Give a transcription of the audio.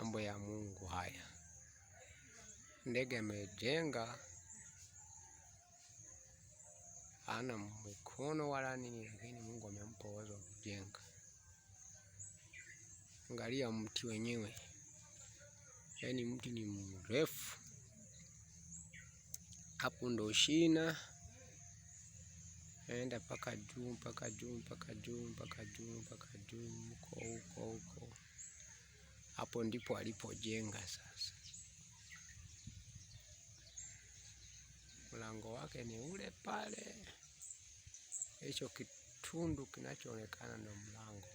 Mambo ya Mungu haya. Ndege amejenga, hana mikono wala nini, lakini Mungu amempa uwezo wa kujenga. Angalia mti wenyewe, yaani mti ni mrefu. Hapo ndo shina, naenda mpaka juu mpaka juu mpaka juu mpaka juu mpaka juu, huko. Hapo ndipo alipojenga sasa. Mlango wake ni ule pale. Hicho kitundu kinachoonekana ndo mlango.